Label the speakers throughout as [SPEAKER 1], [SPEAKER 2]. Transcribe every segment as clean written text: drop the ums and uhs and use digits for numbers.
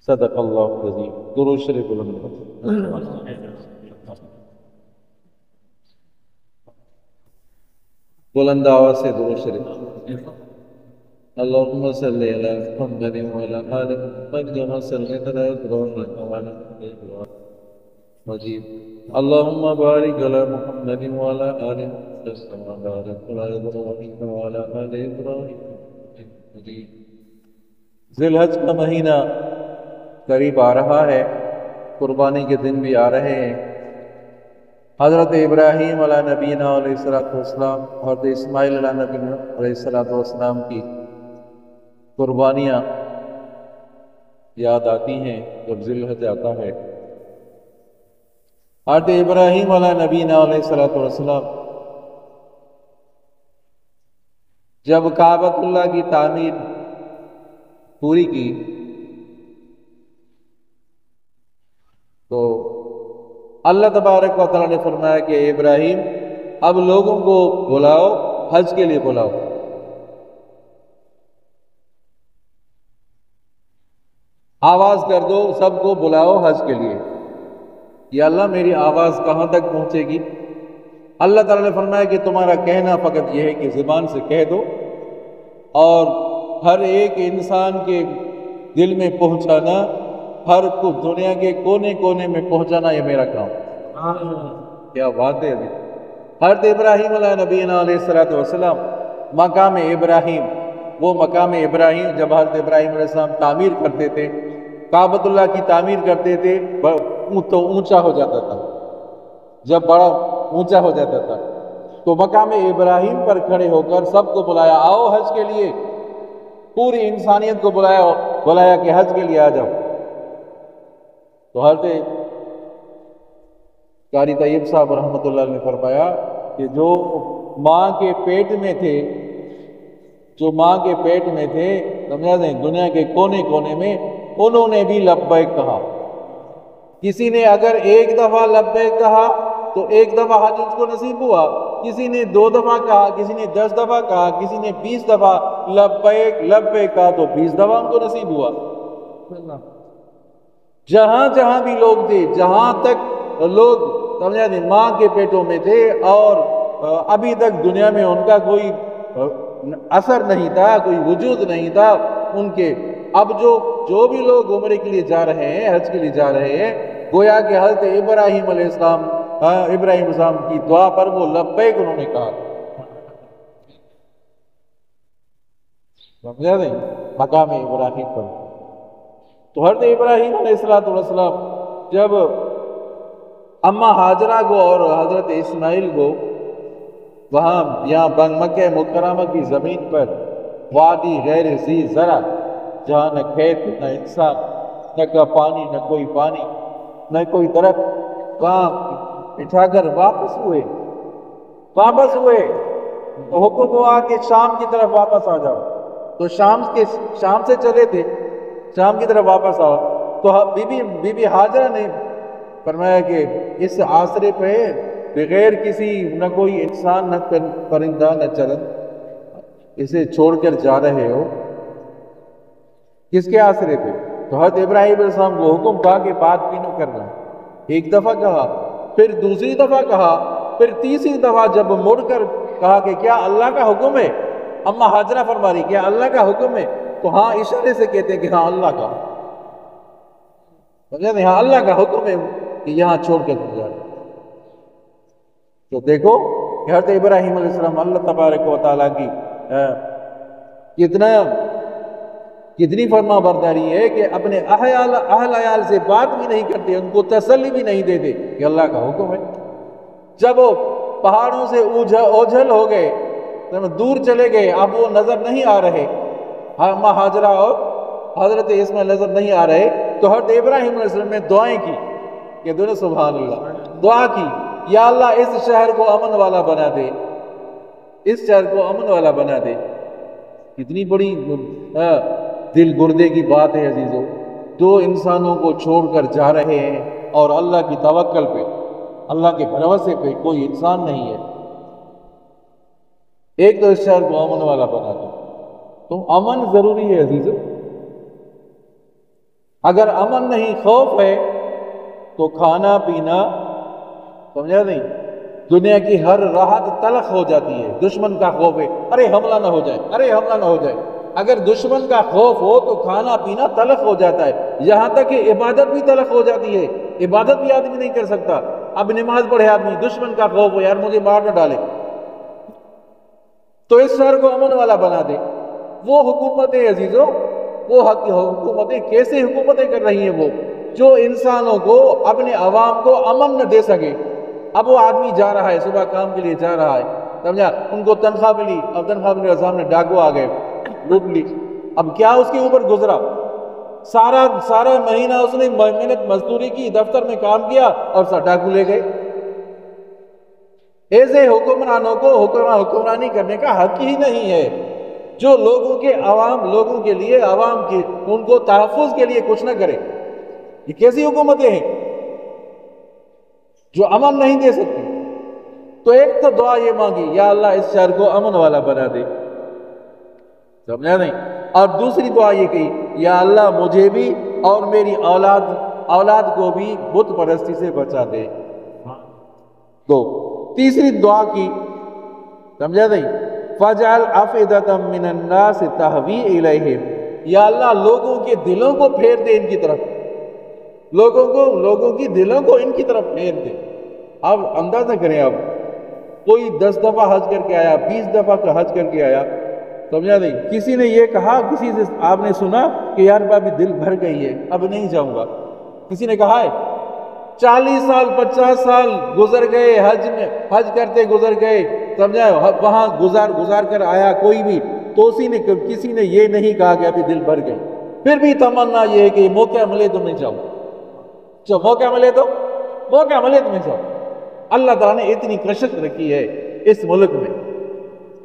[SPEAKER 1] صدق اللہ العظیم۔ درود شریف بلند کرو۔ بلند آواز سے درود شریف۔ اللهم صل على محمد وعلى آل محمد كما صليت على إبراهيم وعلى آل إبراهيم مجيد اللهم بارك على محمد وعلى آل محمد كما باركت على إبراهيم وعلى آل إبراهيم مجيد۔ ذی الحج کا مہینہ قریب آ رہا ہے، قربانی کے دن بھی آ رہے ہیں۔ حضرت ابراہیم علیہ نبینا علیہ السلام، حضرت اسماعیل علیہ نبینا علیہ السلام کی قربانیاں یاد آتی ہیں جب ذی الحج آتا ہے۔ حضرت ابراہیم علیہ نبینا علیہ السلام جب کعبۃ اللہ کی تعمیر پوری کی تو اللہ تبارک و تعالیٰ نے فرمایا کہ ابراہیم اب لوگوں کو بلاؤ، حج کے لیے بلاؤ۔ آواز کر دو، سب کو بلاؤ حج کے لیے۔ یا اللہ میری آواز کہاں تک پہنچے گی؟ اللہ تعالیٰ نے فرمایا کہ تمہارا کہنا فقط یہ ہے کہ زبان سے کہہ دو، اور ہر ایک انسان کے دل میں پہنچانا، ہر کچھ دنیا کے کونے کونے میں پہنچانا، یہ میرا کام۔ کیا بات ہے ابھی۔ حضرت ابراہیم علیہ نبینا علیہ السلام مقام ابراہیم، وہ مقام ابراہیم جب حضرت ابراہیم علیہ السلام تعمیر کرتے تھے، کعبۃ اللہ کی تعمیر کرتے تھے تو اونچا ہو جاتا تھا، جب بڑا اونچا ہو جاتا تھا تو مقام ابراہیم پر کھڑے ہو کر سب کو بلایا، آؤ حج کے لیے، پوری انسانیت کو بلایا کہ حج کے لیے آ جاؤ۔ تو حضرت قاری طیب صاحب رحمۃ اللہ نے فرمایا کہ جو ماں کے پیٹ میں تھے، سمجھا دیں دنیا کے کونے کونے میں، انہوں نے بھی لبیک کہا۔ کسی نے اگر ایک دفعہ لبیک کہا تو ایک دفعہ حج اس کو نصیب ہوا، کسی نے 2 دفعہ کہا، کسی نے 10 دفعہ کہا، کسی نے 20 دفعہ لبیک لبیک کہا تو 20 دفعہ ان کو نصیب ہوا۔ جہاں جہاں بھی لوگ تھے، جہاں تک لوگ سمجھا دیں ماں کے پیٹوں میں تھے اور ابھی تک دنیا میں ان کا کوئی اثر نہیں تھا، کوئی وجود نہیں تھا ان کے، اب جو بھی لوگ عمرے کے لیے جا رہے ہیں، حج کے لیے جا رہے ہیں، گویا کہ حضرت ابراہیم علیہ السلام کی دعا پر وہ لبیک انہوں نے کہا، سمجھا دیں مقام ابراہیم پر۔ تو حضرت ابراہیم علیہ السلام جب اماں ہاجرہ کو اور حضرت اسماعیل کو وہاں یہاں مکہ مکرمہ کی زمین پر وادی غیر ذی زرع، جہاں نہ کھیت نہ انسان، نہ پانی، نہ کوئی پانی، نہ کوئی درخت، وہاں بٹھا کر واپس ہوئے تو حکم ہوا کہ شام کی طرف واپس آ جاؤ۔ تو شام سے چلے تھے، شام کی طرف واپس آؤ تو بی بی ہاجرہ نے فرمایا کہ اس آسرے پہ بغیر کسی نہ کوئی انسان، نہ پرندہ، نہ چرند، اسے چھوڑ کر جا رہے ہو، کس کے آسرے پہ؟ تو حضرت ابراہیم علیہ السلام کو حکم تھا کہ بات بھی نہ کرنا۔ ایک دفعہ کہا، پھر دوسری دفعہ کہا، پھر تیسری دفعہ جب مڑ کر کہا کہ کیا اللہ کا حکم ہے؟ اماں ہاجرہ فرما رہی کیا اللہ کا حکم ہے؟ تو ہاں اشارے سے کہتے ہیں کہ ہاں اللہ کا، ہاں اللہ کا حکم ہے کہ یہاں چھوڑ کے جائے۔ تو دیکھو کہ حضرت ابراہیم علیہ السلام اللہ تبارک و تعالیٰ کی کتنی فرما برداری ہے کہ اپنے اہل عیال سے بات بھی نہیں کرتے، ان کو تسلی بھی نہیں دیتے کہ اللہ کا حکم ہے۔ جب وہ پہاڑوں سے اوجھل ہو گئے، دور چلے گئے، اب وہ نظر نہیں آ رہے، اماں ہاجرہ اور حضرت اسماعیل نظر نہیں آ رہے، تو حضرت ابراہیم علیہ السلام نے دعائیں کی کہ دونوں سبحان اللہ، دعا کی یا اللہ اس شہر کو امن والا بنا دے، اس شہر کو امن والا بنا دے۔ کتنی بڑی دل گردے کی بات ہے عزیزو، 2 انسانوں کو چھوڑ کر جا رہے ہیں اور اللہ کی توکل پہ، اللہ کے بھروسے پہ کوئی انسان نہیں ہے، ایک تو اس شہر کو امن والا بنا دے۔ تو امن ضروری ہے عزیزو، اگر امن نہیں خوف ہے تو کھانا پینا، سمجھا نہیں، دنیا کی ہر راحت تلخ ہو جاتی ہے۔ دشمن کا خوف ہے، ارے حملہ نہ ہو جائے، ارے حملہ نہ ہو جائے۔ اگر دشمن کا خوف ہو تو کھانا پینا تلخ ہو جاتا ہے، یہاں تک کہ عبادت بھی تلخ ہو جاتی ہے، عبادت بھی آدمی نہیں کر سکتا۔ اب نماز پڑھے آدمی، دشمن کا خوف ہو، یار مجھے مار نہ ڈالے، تو اس شہر کو امن والا بنا دے۔ وہ حکومتیں عزیزوں، وہ حکومتیں کیسے حکومتیں کر رہی ہیں وہ، جو انسانوں کو، اپنے عوام کو امن نہ دے سکے۔ اب وہ آدمی جا رہا ہے، صبح کام کے لیے جا رہا ہے، سمجھا، ان کو تنخواہ ملی، اب تنخواہ ملنے کے سامنے ڈاکو آ گئے، لوٹ لی۔ اب کیا اس کے اوپر گزرا، سارا مہینہ اس نے محنت مزدوری کی، دفتر میں کام کیا، اور ڈاکو لے گئے۔ ایسے حکمرانوں کو حکمرانی کرنے کا حق ہی نہیں ہے، جو لوگوں کے لیے، عوام کے ان کو تحفظ کے لیے کچھ نہ کرے۔ یہ کیسی حکومتیں ہیں جو امن نہیں دے سکتی؟ تو ایک تو دعا یہ مانگی، یا اللہ اس شہر کو امن والا بنا دے، سمجھا نہیں؟ اور دوسری دعا یہ کہی، یا اللہ مجھے بھی اور میری اولاد کو بھی بت پرستی سے بچا دے۔ دو، تیسری دعا کی، سمجھا نہیں؟ فَجْعَلْ أَفْئِدَةً مِّنَ النَّاسِ تَهْوِي إِلَيْهِمْ، یا اللہ لوگوں کے دلوں کو پھیر دے ان کی طرف، لوگوں کی دلوں کو ان کی طرف پھیر دے۔ اب اندازہ کریں، اب کوئی 10 دفعہ حج کر کے آیا، 20 دفعہ کا حج کر کے آیا، سمجھا نہیں؟ کسی نے یہ کہا، کسی سے آپ نے سنا کہ یار ابھی دل بھر گئی ہے، اب نہیں جاؤں گا، کسی نے کہا ہے؟ 40 سال 50 سال گزر گئے، حج کرتے گزر گئے، سمجھا، وہاں گزار کر آیا کوئی بھی، تو کسی نے یہ نہیں کہا کہ ابھی دل بھر گئی۔ پھر بھی تمنا یہ ہے کہ موقع ملے تو میں جاؤں، جو موقع ملے تو میں جاؤں۔ اللہ تعالیٰ نے اتنی کشش رکھی ہے اس ملک میں،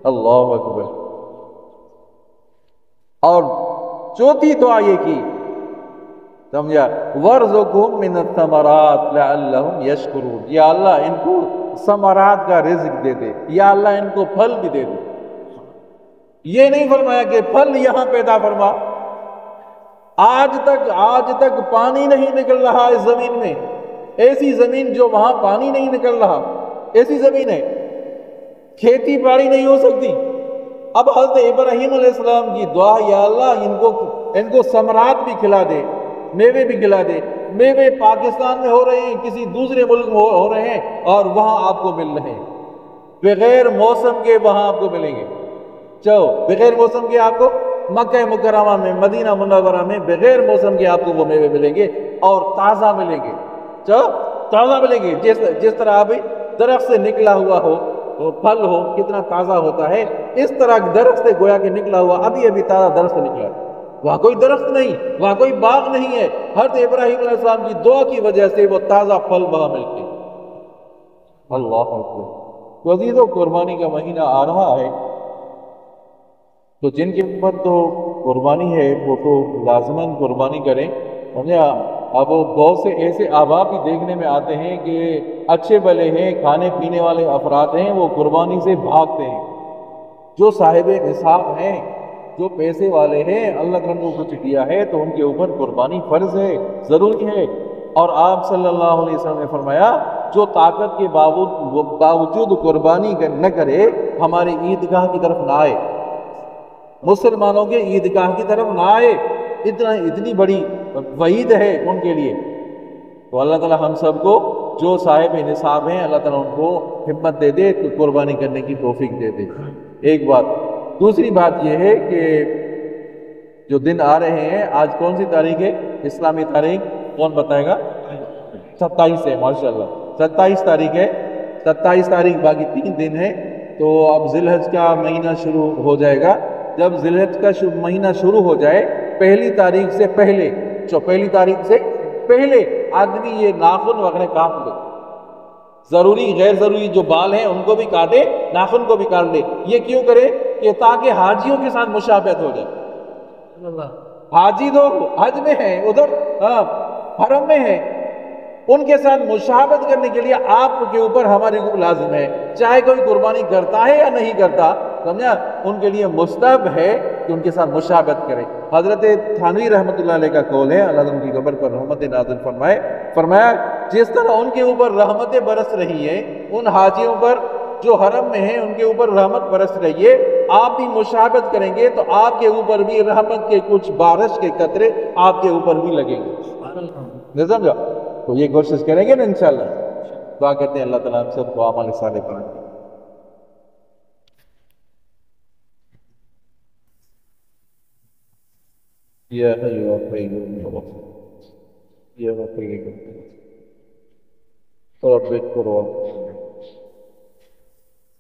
[SPEAKER 1] اللہ اکبر۔ اور چوتھی دعا یہ کی، سمجھا، وَارْزُقْهُم مِّنَ الثَّمَرَاتِ لَعَلَّهُمْ يَشْكُرُونَ، یا اللہ ان کو ثمرات کا رزق دے دے، یا اللہ ان کو پھل بھی دے دے۔ یہ نہیں فرمایا کہ پھل یہاں پیدا فرما، آج تک پانی نہیں نکل رہا اس زمین میں، ایسی زمین جو وہاں پانی نہیں نکل رہا، ایسی زمین ہے، کھیتی باڑی نہیں ہو سکتی۔ اب حضرت ابراہیم علیہ السلام کی دعا، یا اللہ ان کو ثمرات بھی کھلا دے، میوے بھی کھلا دے۔ میوے پاکستان میں ہو رہے ہیں، کسی دوسرے ملک میں ہو رہے ہیں، اور وہاں آپ کو مل رہے ہیں، بغیر موسم کے وہاں آپ کو ملیں گے۔ چلو بغیر موسم کے آپ کو مکہ مکرمہ میں، مدینہ منورہ میں بغیر موسم کے آپ کو وہ میوے ملیں گے، اور تازہ ملیں گے، چلو تازہ ملیں گے۔ جس طرح ابھی درخت سے نکلا ہوا ہو وہ پھل ہو کتنا تازہ ہوتا ہے، اس طرح درخت سے گویا کہ نکلا ہوا ابھی تازہ درخت سے نکلا، وہاں کوئی درخت نہیں، وہاں کوئی باغ نہیں ہے، حضرت ابراہیم علیہ السلام کی دعا کی وجہ سے وہ تازہ پھل وہاں ملتے ہیں۔ اللہ اکبر۔ عزیزو، قربانی کا مہینہ آ رہا ہے، تو جن کے اوپر تو قربانی ہے وہ تو لازماً قربانی کریں، سمجھا۔ اب بہت سے ایسے آبا بھی دیکھنے میں آتے ہیں کہ اچھے بھلے ہیں، کھانے پینے والے افراد ہیں، وہ قربانی سے بھاگتے ہیں۔ جو صاحب نصاب ہیں، جو پیسے والے ہیں، اللہ تعالیٰ نے کچھ دیا ہے تو ان کے اوپر قربانی فرض ہے، ضروری ہے۔ اور آپ صلی اللہ علیہ وسلم نے فرمایا، جو طاقت کے باوجود قربانی نہ کرے، ہمارے عیدگاہ کی طرف نہ آئے، مسلمانوں کے عیدگاہ کی طرف نہ آئے، اتنی بڑی وعید ہے ان کے لیے۔ تو اللہ تعالیٰ ہم سب کو، جو صاحب نصاب ہیں، اللہ تعالیٰ ان کو ہمت دے دے، تو قربانی کرنے کی توفیق دے دے۔ ایک بات۔ دوسری بات یہ ہے کہ جو دن آ رہے ہیں، آج کون سی تاریخ ہے؟ اسلامی تاریخ کون بتائے گا؟ 27 ہے، ماشاءاللہ 27 تاریخ ہے۔ 27 تاریخ، باقی 3 دن ہے، تو اب ذی الحج کا مہینہ شروع ہو جائے گا۔ جب ذی الحج کا مہینہ شروع ہو جائے، پہلی تاریخ سے پہلے آدمی یہ ناخن وغیرہ کاٹ لے، ضروری غیر ضروری جو بال ہیں ان کو بھی کاٹے، ناخن کو بھی کاٹ لے۔ یہ کیوں کرے؟ کہ تاکہ حاجیوں کے ساتھ مشابہت ہو جائے۔ حاجی تو حج میں ہیں، ادھر حرم میں ہیں، ان کے ساتھ مشابہت کرنے کے لیے آپ کے اوپر، ہمارے اوپر لازم ہے، چاہے کوئی قربانی کرتا ہے یا نہیں کرتا، سمجھا، ان کے لیے مستحب ہے کہ ان کے ساتھ مشابہت کرے۔ حضرت تھانوی رحمۃ اللہ علیہ کا قول ہے، اللہ ان کی قبر پر رحمت نازل فرمائے، فرمایا جس طرح ان کے اوپر رحمتیں برس رہی ہیں، ان حاجیوں پر جو حرم میں ہیں ان کے اوپر رحمت برس رہی ہے، آپ بھی مشابہت کریں گے تو آپ کے اوپر بھی رحمت کے کچھ بارش کے قطرے آپ کے اوپر بھی لگیں گے۔ نہیں سمجھا؟ تو یہ کوشش کریں گے نا انشاءاللہ۔ دعا کرتے ہیں اللہ تعالیٰ ہم سب کو اعمال صالح کریں۔ یا حی یا قیوم یا غفور رب اغفر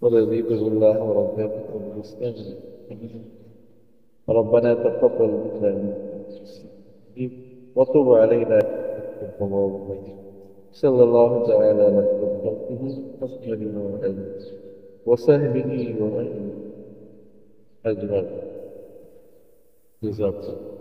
[SPEAKER 1] ورزق الله وربكم المستجيب ربنا تقبل منا وتب علينا صلى الله تعالى على خلقه محمد وآله وصحبه ومن أجمعين. جزاك الله